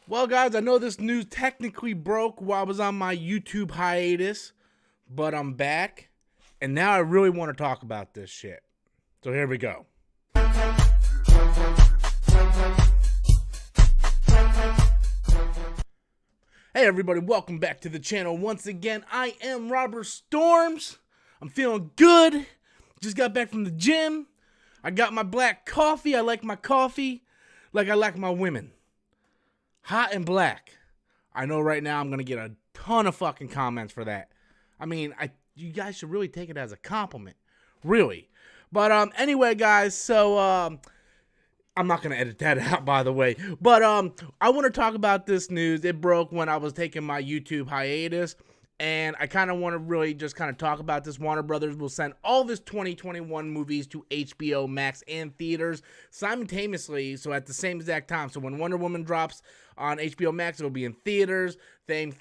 Well, guys, I know this news technically broke while I was on my YouTube hiatus, but I'm back, and now I really want to talk about this shit. So here we go. Hey everybody, welcome back to the channel once again. I am Robert Storms. I'm feeling good. Just got back from the gym. I got my black coffee. I like my coffee like I like my women. Hot and black. I know right now I'm going to get a ton of fucking comments for that. I mean, you guys should really take it as a compliment. Really. But anyway, guys, so I'm not going to edit that out, by the way. But I want to talk about this news. It broke when I was taking my YouTube hiatus. And I kind of want to really just kind of talk about this. Warner Brothers will send all of its 2021 movies to HBO Max and theaters simultaneously, so at the same exact time. So when Wonder Woman drops on HBO Max, it'll be in theaters. Same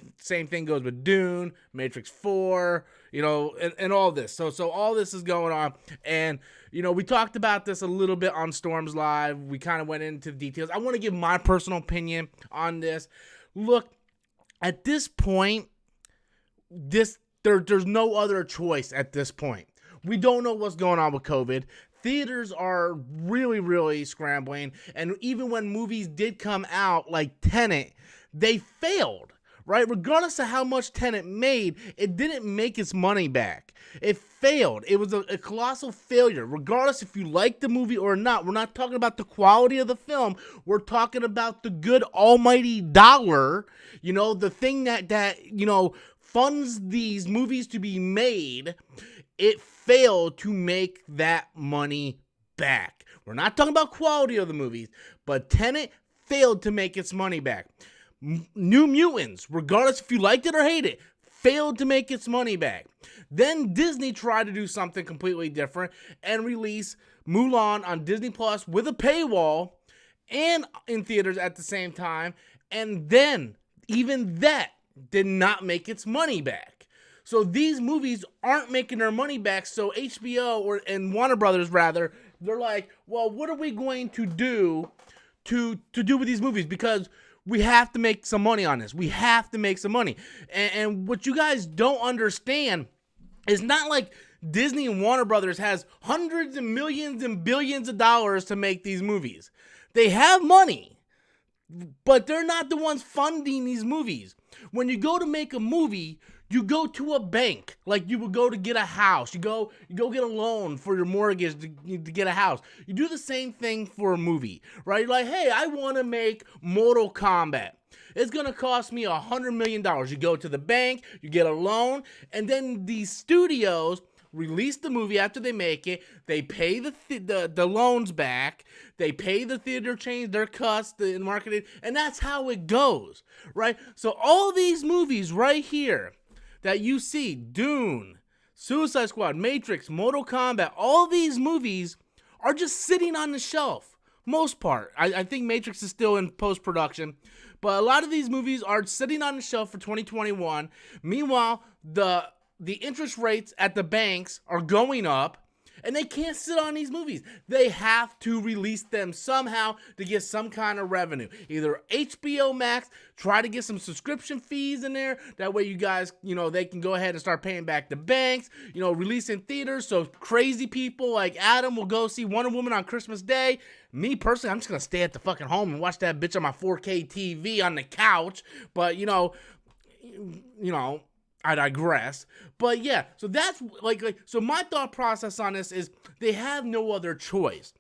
thing goes with Dune, Matrix 4, and all this. So all this is going on. And, we talked about this a little bit on Storms Live. We kind of went into the details. I want to give my personal opinion on this. Look, at this point, there's no other choice at this point. We don't know what's going on with COVID. Theaters are really, really scrambling. And even when movies did come out, like Tenet, they failed, right? Regardless of how much Tenet made, it didn't make its money back. It failed. It was a colossal failure. Regardless if you like the movie or not, we're not talking about the quality of the film. We're talking about the good almighty dollar, the thing that funds these movies to be made. It failed to make that money back. We're not talking about quality of the movies, but Tenet failed to make its money back. New Mutants, regardless if you liked it or hated it, failed to make its money back. Then Disney tried to do something completely different and release Mulan on Disney Plus with a paywall and in theaters at the same time. And then even that did not make its money back. So these movies aren't making their money back. So HBO and Warner Brothers rather, they're like, well, what are we going to do to do with these movies? Because we have to make some money on this. We have to make some money. And what you guys don't understand is not like Disney and Warner Brothers has hundreds and millions and billions of dollars to make these movies. They have money, but they're not the ones funding these movies. When you go to make a movie, you go to a bank, like you would go to get a house. You go get a loan for your mortgage to get a house. You do the same thing for a movie, right? You're like, hey, I want to make Mortal Kombat. It's going to cost me $100 million. You go to the bank, you get a loan, and then these studios release the movie after they make it. They pay the loans back. They pay the theater chains their cuts, the marketing, and that's how it goes, right? So all these movies right here that you see, Dune, Suicide Squad, Matrix, Mortal Kombat, all these movies are just sitting on the shelf. Most part. I think Matrix is still in post-production, but a lot of these movies are sitting on the shelf for 2021. Meanwhile, the interest rates at the banks are going up, and they can't sit on these movies. They have to release them somehow to get some kind of revenue. Either HBO Max, try to get some subscription fees in there. That way you guys, they can go ahead and start paying back the banks, release in theaters. So crazy people like Adam will go see Wonder Woman on Christmas Day. Me personally, I'm just going to stay at the fucking home and watch that bitch on my 4K TV on the couch. But, I digress. But yeah, so that's so my thought process on this is they have no other choice.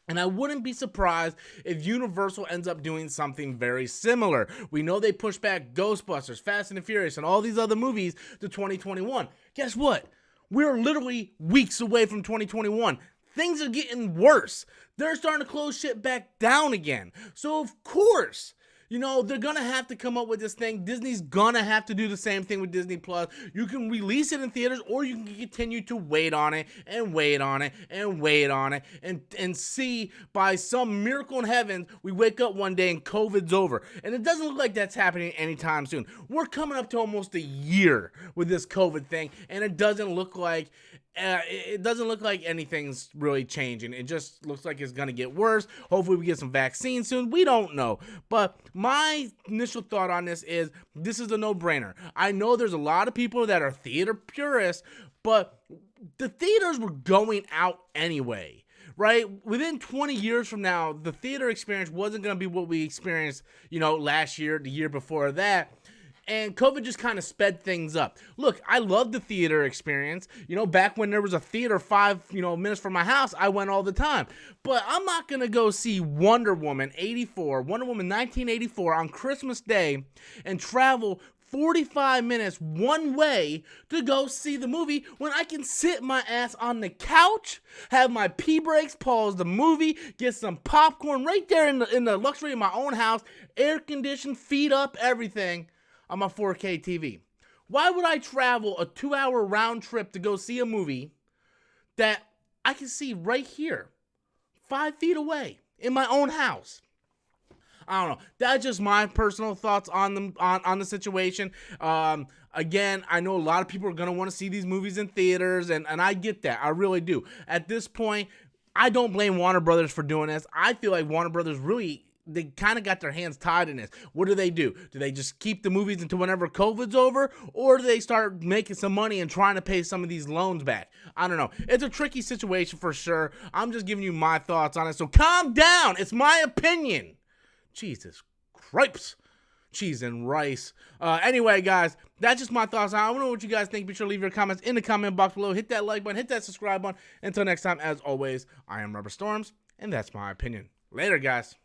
And I wouldn't be surprised if Universal ends up doing something very similar. We know they pushed back Ghostbusters, Fast and the Furious, and all these other movies to 2021. Guess what? We're literally weeks away from 2021. Things are getting worse. They're starting to close shit back down again. So of course, they're going to have to come up with this thing. Disney's going to have to do the same thing with Disney Plus. You can release it in theaters, or you can continue to wait on it and wait on it and wait on it and see by some miracle in heaven, we wake up one day and COVID's over. And it doesn't look like that's happening anytime soon. We're coming up to almost a year with this COVID thing, and it doesn't look like It doesn't look like anything's really changing. It just looks like it's going to get worse. Hopefully we get some vaccines soon. We don't know. But my initial thought on this is a no-brainer. I know there's a lot of people that are theater purists, but the theaters were going out anyway. Right? Within 20 years from now, the theater experience wasn't going to be what we experienced, last year, the year before that. And COVID just kind of sped things up. Look, I love the theater experience. Back when there was a theater 5, minutes from my house, I went all the time. But I'm not going to go see Wonder Woman 1984 on Christmas Day and travel 45 minutes one way to go see the movie when I can sit my ass on the couch, have my pee breaks, pause the movie, get some popcorn right there in the luxury of my own house, air conditioned, feet up, everything on my 4K TV. Why would I travel a 2-hour round trip to go see a movie that I can see right here, 5 feet away in my own house? I don't know. That's just my personal thoughts on the situation. Again, I know a lot of people are going to want to see these movies in theaters, and I get that. I really do. At this point, I don't blame Warner Brothers for doing this. I feel like Warner Brothers they kind of got their hands tied in this. What do? Do they just keep the movies until whenever COVID's over? Or do they start making some money and trying to pay some of these loans back? I don't know. It's a tricky situation for sure. I'm just giving you my thoughts on it. So calm down. It's my opinion. Jesus Christ. Cheese and rice. Anyway, guys, that's just my thoughts. I don't know what you guys think. Be sure to leave your comments in the comment box below. Hit that like button. Hit that subscribe button. Until next time, as always, I am Rubber Storms, and that's my opinion. Later, guys.